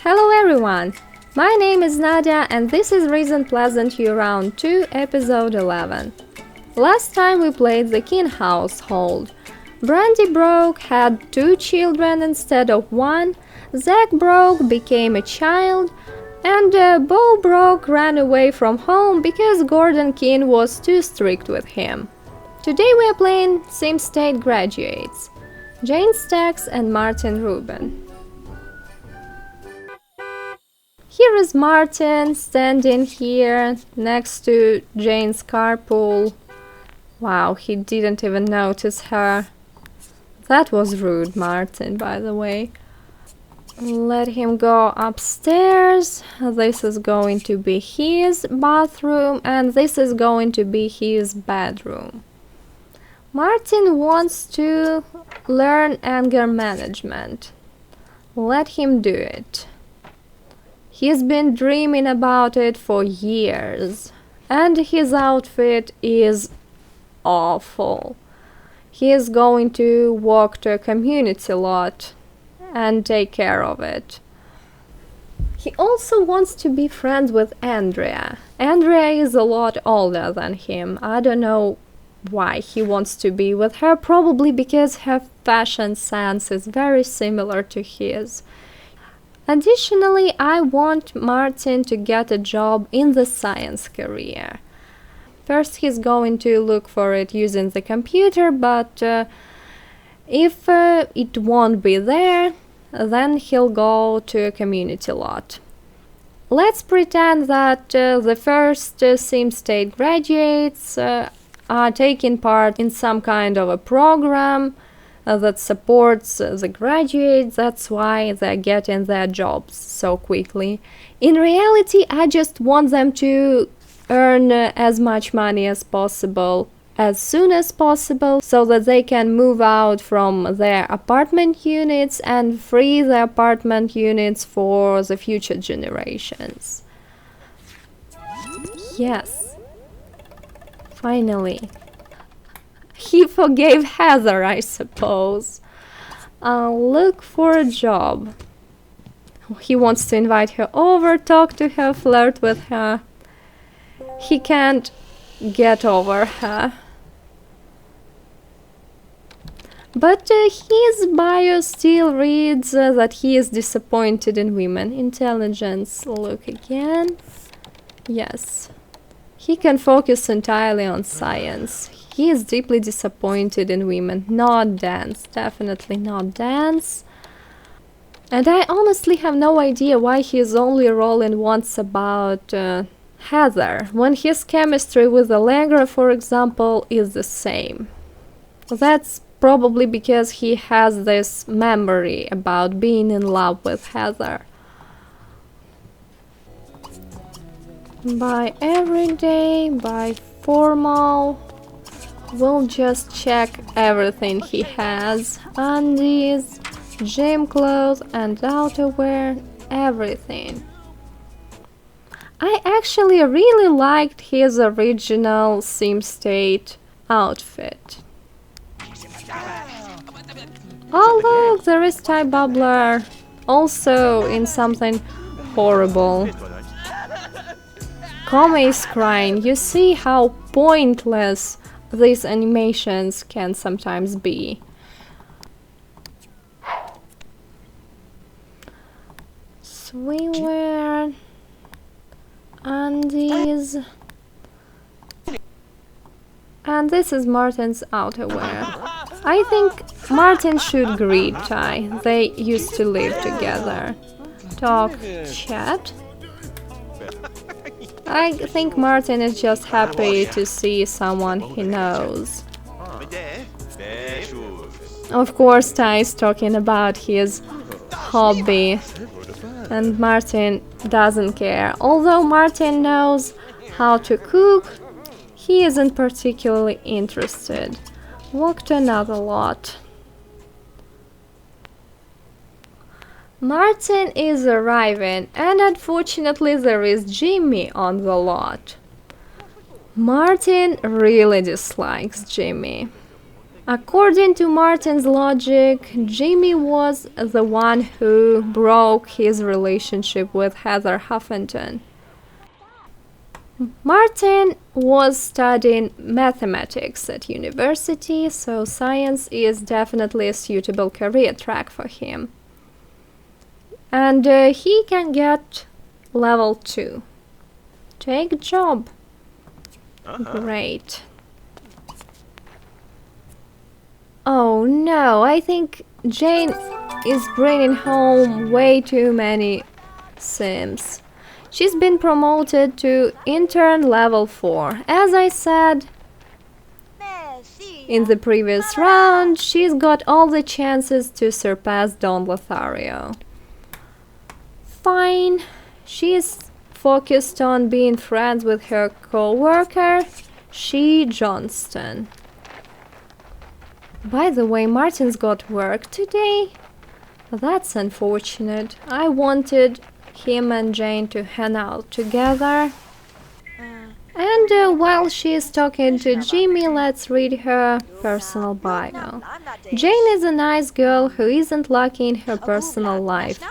Hello everyone! My name is Nadia and this is Recent Pleasantview Round 2, Episode 11. Last time we played the King household. Brandy Broke had 2 children instead of 1, Zack Broke became a child, and Bo Broke ran away from home because Gordon King was too strict with him. Today we are playing Sim State graduates, Jane Stacks and Martin Ruben. Here is Martin standing here next to Jane's carpool. Wow, he didn't even notice her. That was rude, Martin, by the way. Let him go upstairs. This is going to be his bathroom and this is going to be his bedroom. Martin wants to learn anger management. Let him do it. He's been dreaming about it for years, and his outfit is awful. He is going to walk to a community lot and take care of it. He also wants to be friends with Andrea. Andrea is a lot older than him. I don't know why he wants to be with her, probably because her fashion sense is very similar to his. Additionally, I want Martin to get a job in the science career. First, he's going to look for it using the computer, but if it won't be there, then he'll go to a community lot. Let's pretend that the first Sim State graduates are taking part in some kind of a program that supports the graduates. That's why they're getting their jobs so quickly. In reality, I just want them to earn as much money as possible, as soon as possible, so that they can move out from their apartment units and free the apartment units for the future generations. Yes. Finally. He forgave Heather, I suppose. Look for a job. He wants to invite her over, talk to her, flirt with her. He can't get over her. But his bio still reads that he is disappointed in women. Intelligence, look again. Yes. He can focus entirely on science. He is deeply disappointed in women. Not dance, definitely not dance. And I honestly have no idea why he is only rolling once about Heather, when his chemistry with Allegra, for example, is the same. That's probably because he has this memory about being in love with Heather. By everyday, by formal. We'll just check everything he has. Undies, gym clothes and outerwear, everything. I actually really liked his original Sim State outfit. Oh look, there is Ty Bubbler, also in something horrible. Kome is crying. You see how pointless these animations can sometimes be. Swimwear, undies, and this is Martin's outerwear. I think Martin should greet Ty. They used to live together. Talk, chat. I think Martin is just happy to see someone he knows. Of course, Ty is talking about his hobby, and Martin doesn't care. Although Martin knows how to cook, he isn't particularly interested. Walk to another lot. Martin is arriving, and unfortunately there is Jimmy on the lot. Martin really dislikes Jimmy. According to Martin's logic, Jimmy was the one who broke his relationship with Heather Huffington. Martin was studying mathematics at university, so science is definitely a suitable career track for him. And he can get level 2. Take job. Great. Oh no, I think Jane is bringing home way too many Sims. She's been promoted to intern level 4. As I said in the previous round, she's got all the chances to surpass Don Lothario. Fine, she's focused on being friends with her co-worker, She Johnston. By the way, Martin's got work today. That's unfortunate. I wanted him and Jane to hang out together. And while she's talking to Jimmy, let's read her personal bio. Jane is a nice girl who isn't lucky in her personal life.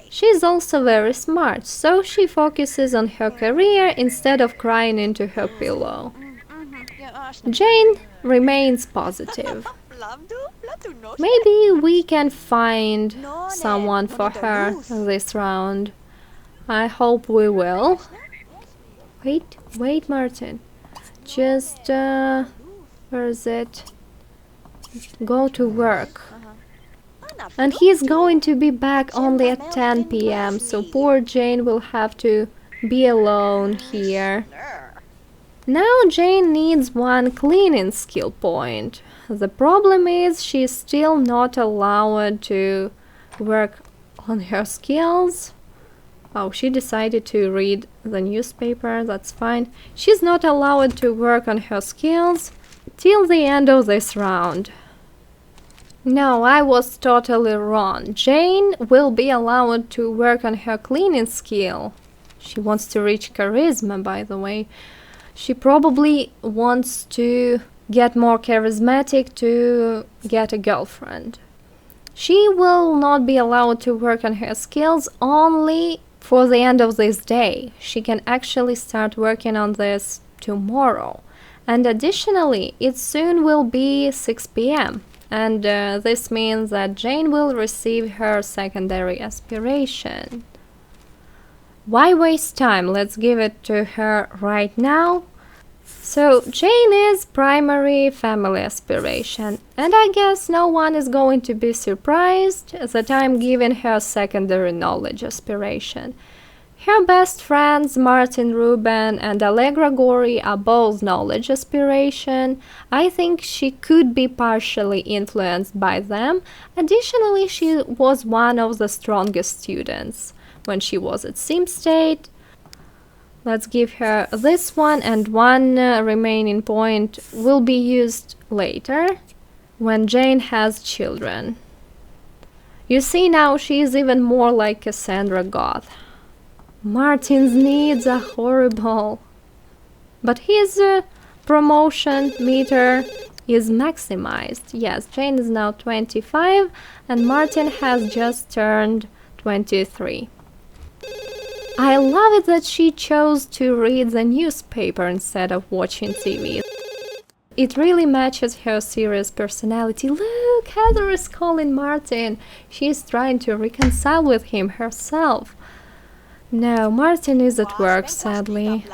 She's also very smart, so she focuses on her career instead of crying into her pillow. Jane remains positive. Maybe we can find someone for her this round. I hope we will. Wait, Martin. Just, where is it? Go to work. And he's going to be back only at 10 p.m., so poor Jane will have to be alone here. Now Jane needs 1 cleaning skill point. The problem is she's still not allowed to work on her skills. Oh, she decided to read the newspaper, that's fine. She's not allowed to work on her skills till the end of this round. No, I was totally wrong. Jane will be allowed to work on her cleaning skill. She wants to reach charisma, by the way. She probably wants to get more charismatic to get a girlfriend. She will not be allowed to work on her skills only for the end of this day. She can actually start working on this tomorrow. And additionally, it soon will be 6 p.m. And this means that Jane will receive her secondary aspiration. Why waste time? Let's give it to her right now. So Jane is primary family aspiration, and I guess no one is going to be surprised that I'm giving her secondary knowledge aspiration. Her best friends Martin, Ruben, and Allegra Gori are both knowledge aspiration. I think she could be partially influenced by them. Additionally, she was one of the strongest students when she was at Sim State. Let's give her this one, and 1 remaining point will be used later when Jane has children. You see, now she is even more like Cassandra Goth. Martin's needs are horrible, but his promotion meter is maximized. Yes, Jane is now 25 and Martin has just turned 23. I love it that she chose to read the newspaper instead of watching TV. It really matches her serious personality. Look, Heather is calling Martin. She's trying to reconcile with him herself. No, Martin is at work, sadly.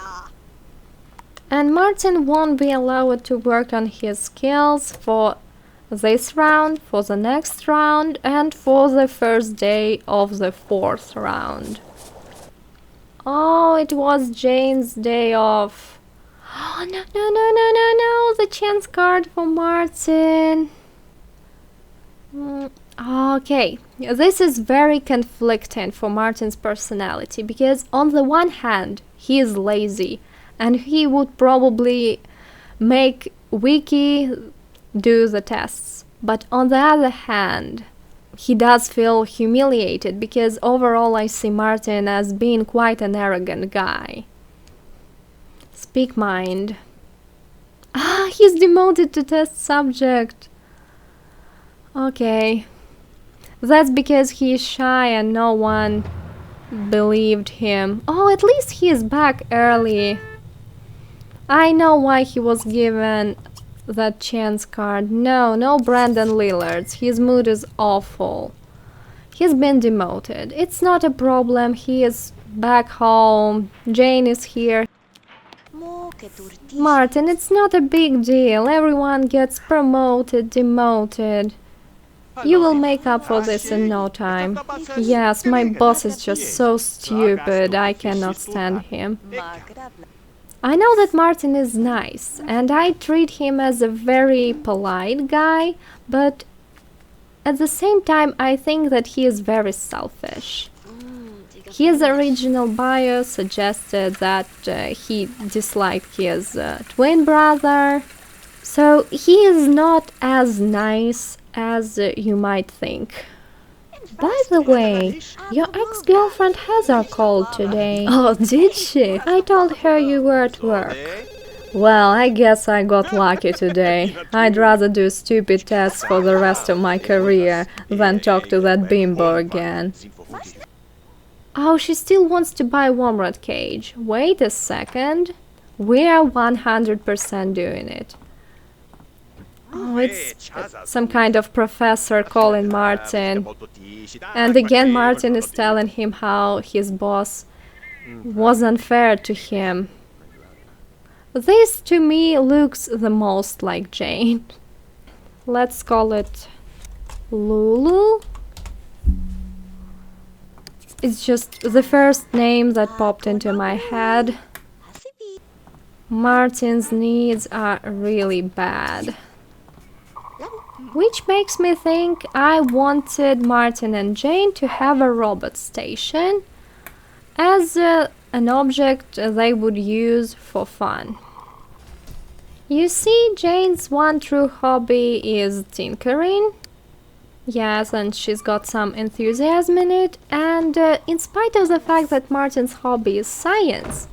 And Martin won't be allowed to work on his skills for this round, for the next round, and for the first day of the 4th round. Oh, it was Jane's day off. Oh, no, the chance card for Martin. Okay, this is very conflicting for Martin's personality, because on the one hand, he is lazy, and he would probably make Wiki do the tests. But on the other hand, he does feel humiliated, because overall I see Martin as being quite an arrogant guy. Speak mind. He's demoted to test subject. Okay. That's because he is shy and no one believed him. Oh, at least he is back early. I know why he was given that chance card. No Brandon Lillards. His mood is awful. He's been demoted. It's not a problem. He is back home. Jane is here. Martin, it's not a big deal. Everyone gets promoted, demoted. You will make up for this in no time. Yes, my boss is just so stupid. I cannot stand him. I know that Martin is nice, and I treat him as a very polite guy, but at the same time I think that he is very selfish. His original bio suggested that he disliked his twin brother, so he is not as nice as you might think. By the way, your ex-girlfriend has our call today. Oh, did she? I told her you were at work. Well, I guess I got lucky today. I'd rather do stupid tests for the rest of my career than talk to that bimbo again. Oh, she still wants to buy Womrat cage. Wait a second. We are 100% doing it. Oh, it's some kind of professor calling Martin. And again, Martin is telling him how his boss was unfair to him. This, to me, looks the most like Jane. Let's call it Lulu. It's just the first name that popped into my head. Martin's needs are really bad. Which makes me think I wanted Martin and Jane to have a robot station as an object they would use for fun. You see, Jane's one true hobby is tinkering. Yes, and she's got some enthusiasm in it, and in spite of the fact that Martin's hobby is science,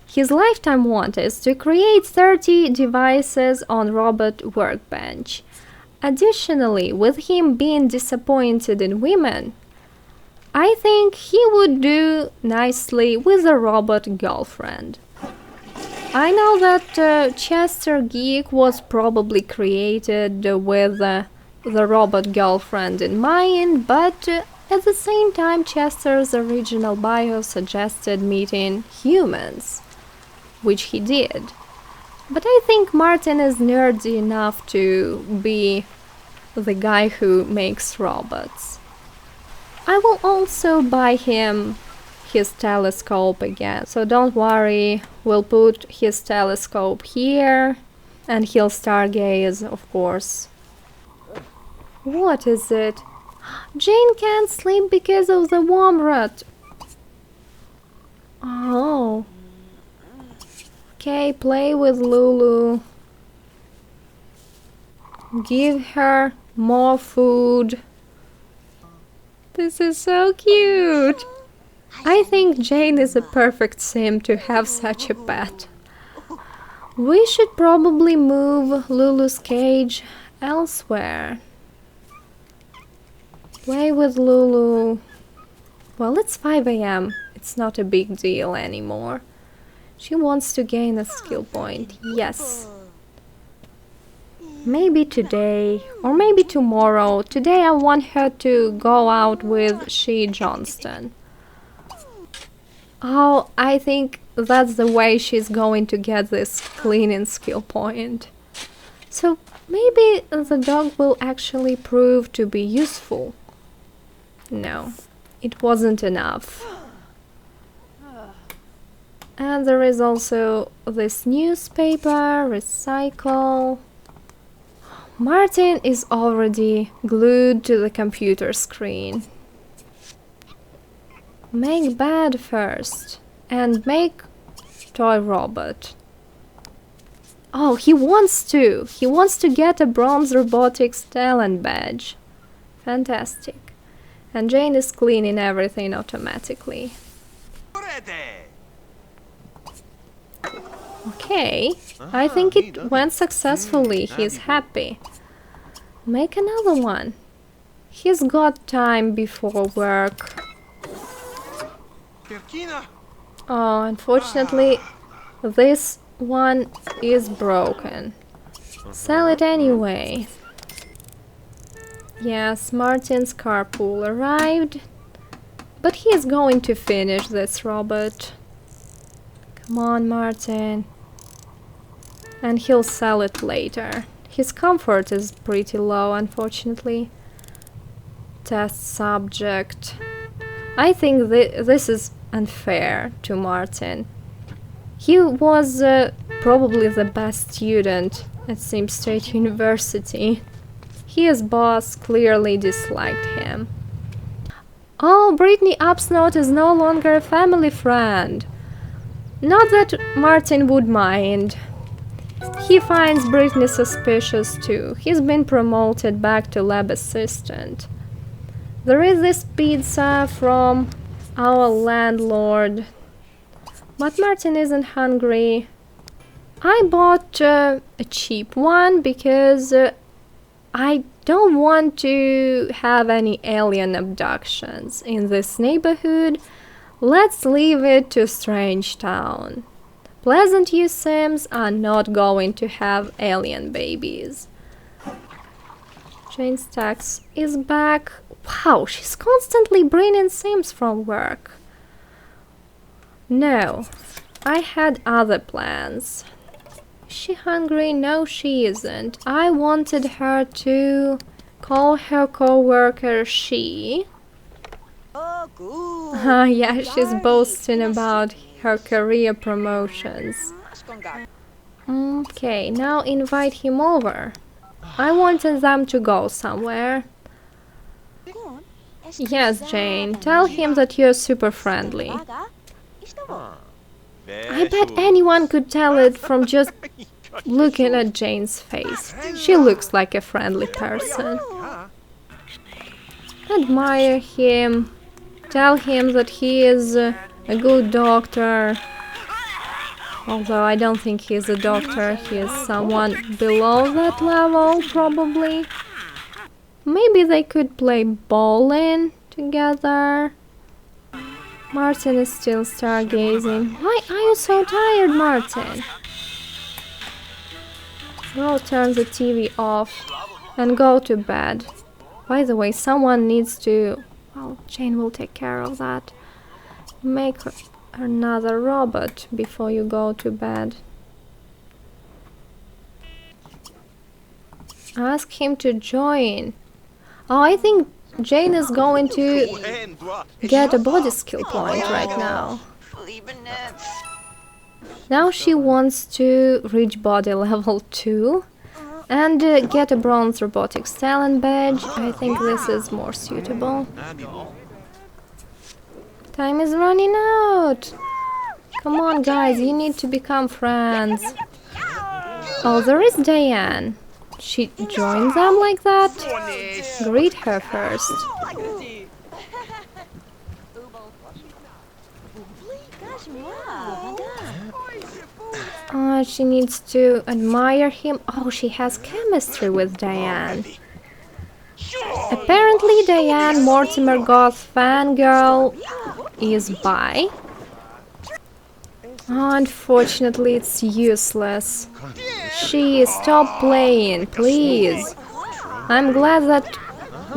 his lifetime want is to create 30 devices on robot workbench. Additionally, with him being disappointed in women, I think he would do nicely with a robot girlfriend. I know that Chester Geek was probably created with the robot girlfriend in mind, but at the same time Chester's original bio suggested meeting humans, which he did. But I think Martin is nerdy enough to be the guy who makes robots. I will also buy him his telescope again, so don't worry, we'll put his telescope here and he'll stargaze, of course. What is it? Jane can't sleep because of the Womrat. Oh. Okay, play with Lulu. Give her more food. This is so cute. I think Jane is a perfect sim to have such a pet. We should probably move Lulu's cage elsewhere. Play with Lulu. Well, it's 5 AM. It's not a big deal anymore. She wants to gain a skill point. Yes. Maybe today, or maybe tomorrow. Today I want her to go out with She Johnston. Oh, I think that's the way she's going to get this cleaning skill point. So maybe the dog will actually prove to be useful. No, it wasn't enough. And there is also this newspaper, recycle. Martin is already glued to the computer screen. Make bed first and make toy robot. Oh, he wants to! He wants to get a bronze robotics talent badge. Fantastic. And Jane is cleaning everything automatically. Okay, I think it went successfully. He's happy. Make another one. He's got time before work. Oh, unfortunately, this one is broken. Sell it anyway. Yes, Martin's carpool arrived. But he is going to finish this robot. Come on, Martin. And he'll sell it later. His comfort is pretty low, unfortunately. Test subject. I think this is unfair to Martin. He was probably the best student at Sim State University. His boss clearly disliked him. Oh, Brittany Upsnot is no longer a family friend. Not that Martin would mind. He finds Brittany suspicious too. He's been promoted back to lab assistant. There is this pizza from our landlord. But Martin isn't hungry. I bought a cheap one because I don't want to have any alien abductions in this neighborhood. Let's leave it to Strange Town. Pleasantview Sims are not going to have alien babies. Jane's tax is back. Wow, she's constantly bringing Sims from work. No, I had other plans. Is she hungry? No, she isn't. I wanted her to call her co-worker she. Yeah, she's boasting about her career promotions. Okay, now invite him over. I wanted them to go somewhere. Yes, Jane, tell him that you're super friendly. I bet anyone could tell it from just looking at Jane's face. She looks like a friendly person. Admire him. Tell him that he is a good doctor. Although I don't think he's a doctor, he is someone below that level, probably. Maybe they could play bowling together. Martin is still stargazing. Why are you so tired, Martin? Go turn the TV off and go to bed. By the way, someone needs to... Well, Jane will take care of that. Make another robot before you go to bed. Ask him to join. Oh, I think Jane is going to get a body skill point right now. Now she wants to reach body level 2 and get a bronze robotics talent badge. I think this is more suitable. Time is running out. Come on, guys, you need to become friends. Oh, there is Diane. She joined them like that? Greet her first. Oh, she needs to admire him. Oh, she has chemistry with Diane. Apparently Diane Mortimer Goth fangirl is bi. Oh, unfortunately it's useless. She, stop playing, please. I'm glad that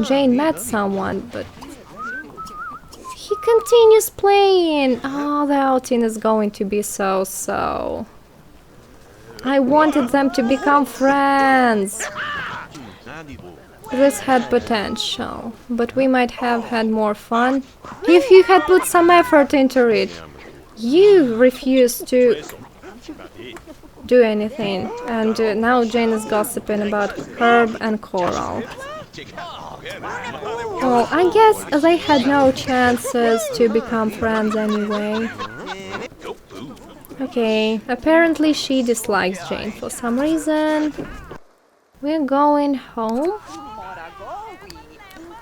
Jane met someone, but he continues playing. Oh, the outing is going to be so. I wanted them to become friends. This had potential, but we might have had more fun if you had put some effort into it. You refused to do anything, and now Jane is gossiping about Herb and Coral. Well, I guess they had no chances to become friends anyway. Okay, apparently she dislikes Jane for some reason. We're going home.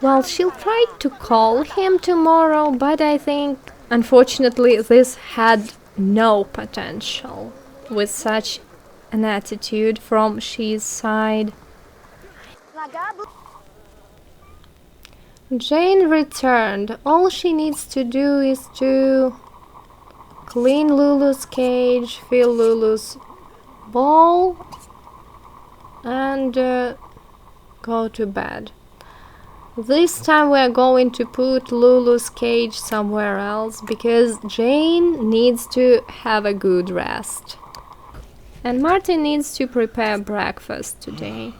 Well, she'll try to call him tomorrow, but I think, unfortunately, this had no potential with such an attitude from she's side. Jane returned. All she needs to do is to clean Lulu's cage, fill Lulu's bowl, and go to bed. This time we are going to put Lulu's cage somewhere else because Jane needs to have a good rest. And Martin needs to prepare breakfast today.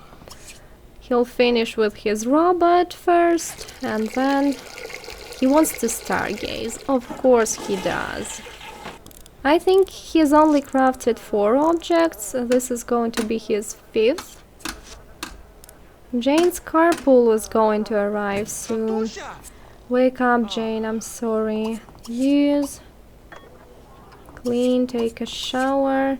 He'll finish with his robot first, and then he wants to stargaze. Of course he does. I think he's only crafted 4 objects. This is going to be his 5th. Jane's carpool is going to arrive soon. Wake up, Jane, I'm sorry. Use, clean, take a shower,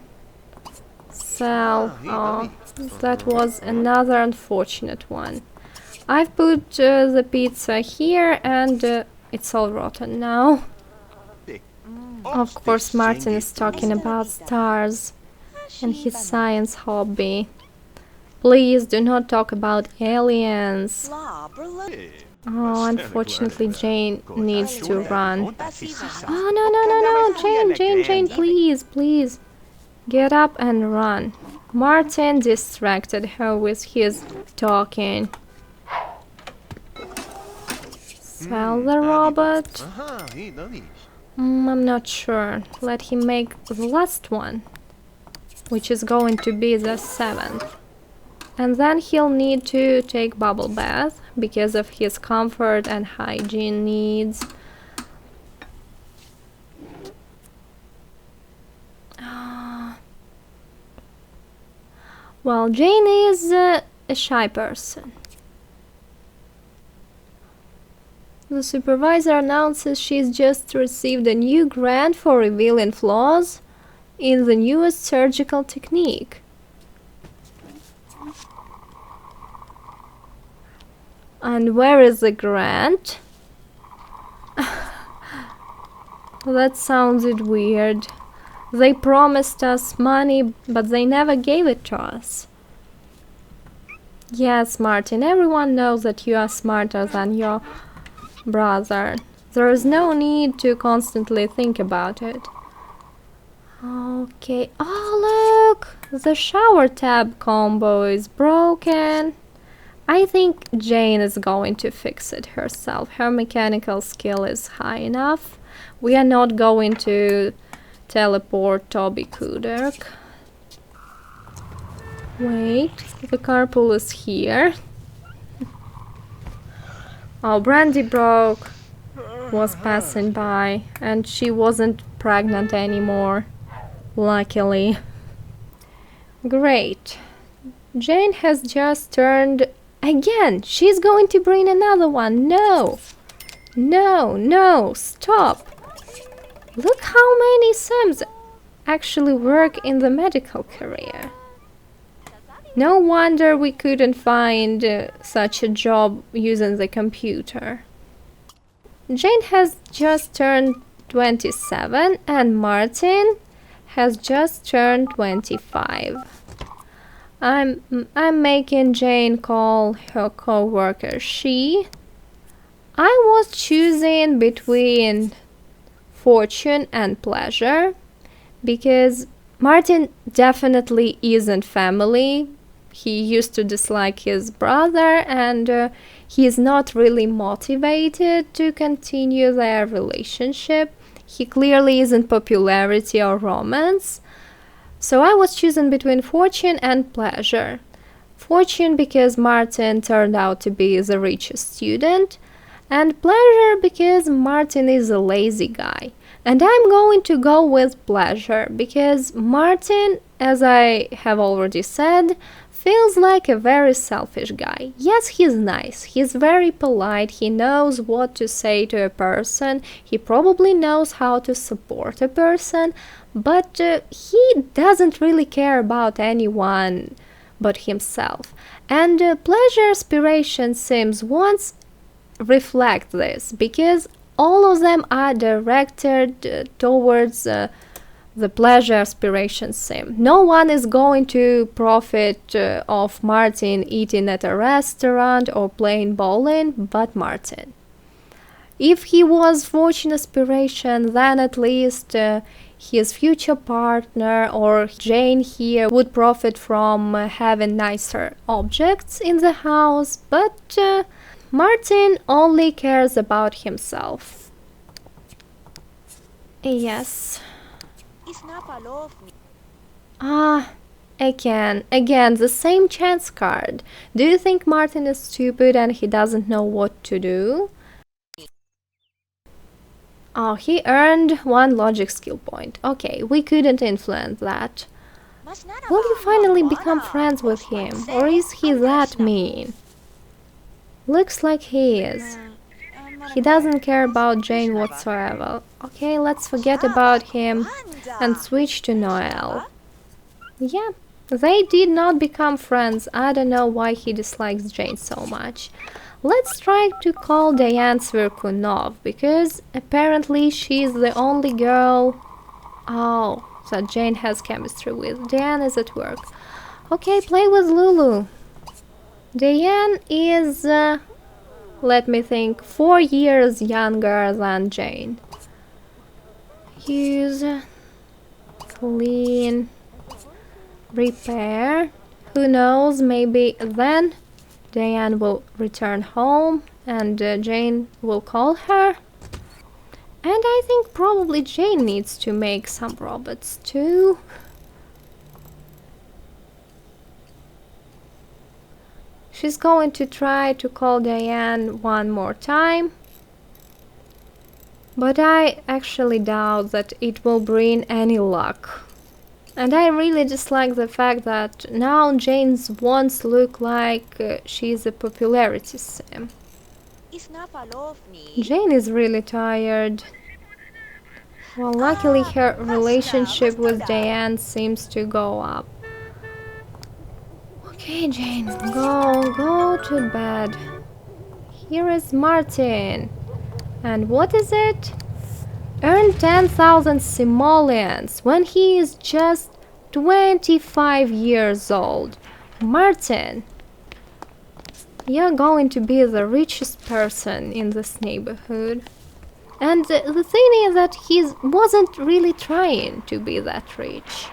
sell. Oh, that was another unfortunate one. I've put the pizza here and it's all rotten now. Of course, Martin is talking about stars and his science hobby. Please do not talk about aliens. Oh, unfortunately, Jane needs to run. Oh, no, Jane, please. Get up and run. Martin distracted her with his talking. Sell the robot? I'm not sure. Let him make the last one, which is going to be the 7th. And then he'll need to take bubble bath because of his comfort and hygiene needs. Well, Jane is a shy person. The supervisor announces she's just received a new grant for revealing flaws in the newest surgical technique. And where is the grant? That sounded weird. They promised us money, but they never gave it to us. Yes, Martin, everyone knows that you are smarter than your brother. There is no need to constantly think about it. Okay. Oh, look! The shower tab combo is broken. I think Jane is going to fix it herself. Her mechanical skill is high enough. We are not going to teleport Toby Kuderk. Wait, the carpool is here. Oh, Brandy Broke was passing by and she wasn't pregnant anymore, luckily. Great. Jane has just turned again. She's going to bring another one. No, stop. Look how many Sims actually work in the medical career. No wonder we couldn't find such a job using the computer. Jane has just turned 27 and Martin has just turned 25. I'm making Jane call her co-worker she. I was choosing between fortune and pleasure because Martin definitely isn't family. He used to dislike his brother and he is not really motivated to continue their relationship. He clearly isn't popularity or romance. So I was choosing between fortune and pleasure. Fortune because Martin turned out to be the richest student, and pleasure because Martin is a lazy guy. And I'm going to go with pleasure because Martin, as I have already said, feels like a very selfish guy. Yes, he's nice, he's very polite, he knows what to say to a person, he probably knows how to support a person, but he doesn't really care about anyone but himself. And pleasure aspiration Sims once reflect this because all of them are directed towards the pleasure aspiration sim. No one is going to profit of Martin eating at a restaurant or playing bowling but Martin. If he was fortune aspiration, then at least his future partner or Jane here would profit from having nicer objects in the house, but Martin only cares about himself. Yes. Ah, again, the same chance card. Do you think Martin is stupid and he doesn't know what to do? Oh, he earned 1 logic skill point. Okay, we couldn't influence that. Will you finally become friends with him, or is he that mean? Looks like he is. He doesn't care about Jane whatsoever. Okay, let's forget about him and switch to Noel. Yeah, they did not become friends. I don't know why he dislikes Jane so much. Let's try to call Diane Svirkunov, because apparently she's the only girl that Jane has chemistry with. Diane is at work. Okay, play with Lulu. Diane is, let me think, 4 years younger than Jane. Use, clean, repair. Who knows, maybe then Diane will return home and Jane will call her. And I think probably Jane needs to make some robots too. She's going to try to call Diane one more time. But I actually doubt that it will bring any luck. And I really dislike the fact that now Jane's wants look like she's a popularity sim. Jane is really tired. Well, luckily her relationship with Diane seems to go up. Okay, Jane, go to bed. Here is Martin. And what is it? Earn 10,000 simoleons when he is just 25 years old. Martin, you're going to be the richest person in this neighborhood. And the thing is that he wasn't really trying to be that rich.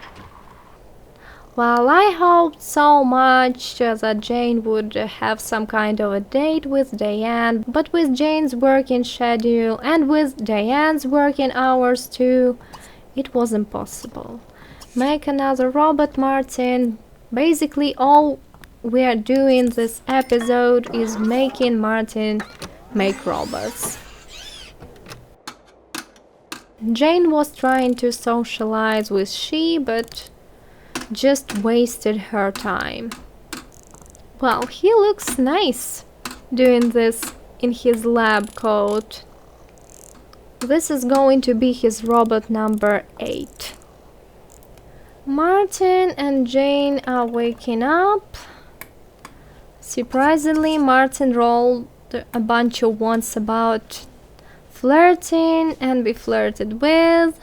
Well, I hoped so much that Jane would have some kind of a date with Diane, but with Jane's working schedule and with Diane's working hours too, it was impossible. Make another robot, Martin. Basically, all we are doing this episode is making Martin make robots. Jane was trying to socialize with she, but just wasted her time. Well, he looks nice doing this in his lab coat. This is going to be his robot number 8. Martin and Jane are waking up. Surprisingly, Martin rolled a bunch of ones about flirting and be flirted with.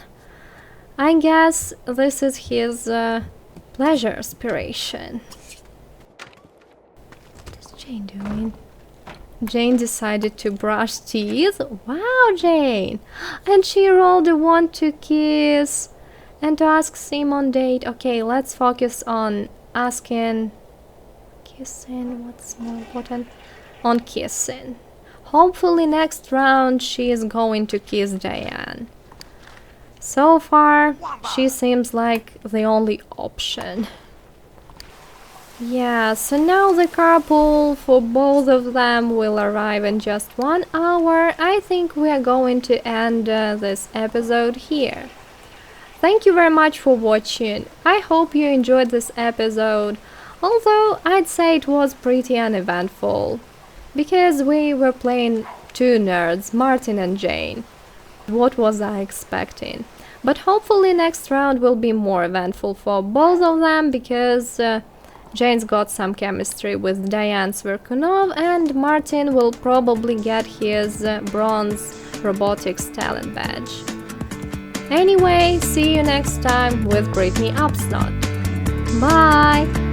I guess this is his pleasure aspiration. What is Jane doing? Jane decided to brush teeth. Wow, Jane! And she rolled a wand to kiss and to ask Sim on date. Okay, let's focus on asking, kissing. What's more important? On kissing. Hopefully next round she is going to kiss Diane. So far, she seems like the only option. Yeah, so now the carpool for both of them will arrive in just 1 hour. I think we are going to end this episode here. Thank you very much for watching. I hope you enjoyed this episode, although I'd say it was pretty uneventful, because we were playing 2 nerds, Martin and Jane. What was I expecting? But hopefully next round will be more eventful for both of them, because Jane's got some chemistry with Diane Svirkunov, and Martin will probably get his bronze robotics talent badge. Anyway, see you next time with Britney Upsnot. Bye!